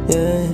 Yeah,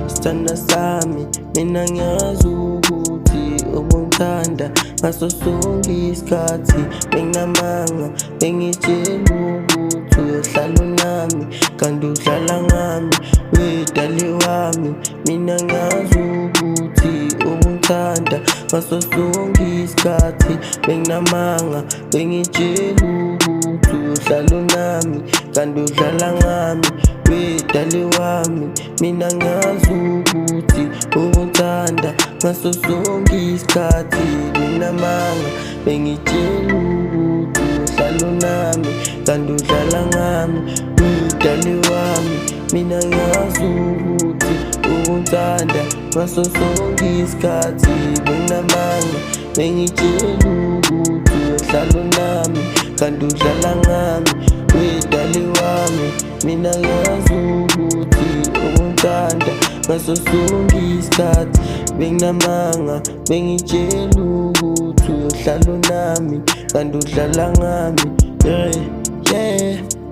sithanda sami mina ngiyazi ukuthi ubungithanda ngaso sonke isikhathi. Benginamanga bengitshela ukuthi uyohlala unami, kanti udlala ngami wedali wami. Mina ngiyazi ukuthi ubungithanda ngaso sonke isikhathi. Benginamanga bengitshela ukuthi uyohlala unami, kanti udlala ngami wedali wami. Mina ngiyazi ukuthi ubungithanda ngaso sonke isikhathi. Benginamanga bengitshela ukuthi uhlala unami, kanti udlala ngami wedali wami. Mina ngiyazi ukuthi ubungithanda ngaso sonke isikhathi. Benginamanga bengitshela ukuthi uhlala unami, kanti udlala ngami wedali wami. Mina ngiyazi ukuthi ubungithanda ngaso sonke isikhathi. Benginamanga bengitshela ukuthi uyohlala unami, kanti udlala ngami.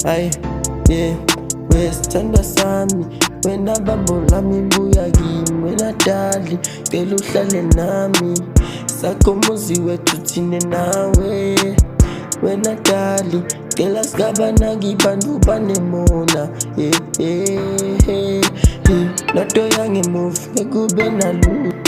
Ayi, wesithandwa sami, wena bambo lami buya kimi. Wena dali cela uhlale nami, sakho umuzi wethu thine nawe. Wena dali cela singabanaki bantu banemona. Lotto yangemuva ekube nalutho.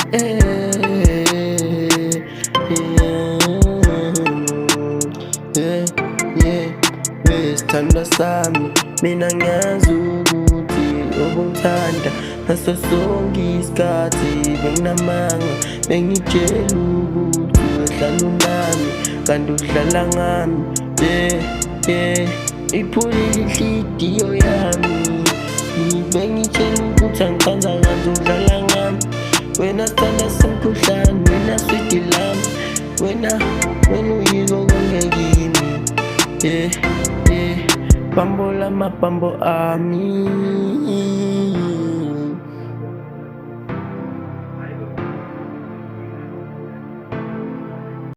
Wesithandwa sami, mina ngiyazi ukuthi ubungithanda ngaso sonke isikhathi. Benginamanga bengitshela ukuthi uyohlala unami, kanti udlala ngami. Iphulile inhliziyo yami, bengitshela ukuthi angicandza kanti udlala ngami. Wena sithanda semkhuhlane, wena swidi lami, wena uyiko kungekimi. Bambo lamabambo ami.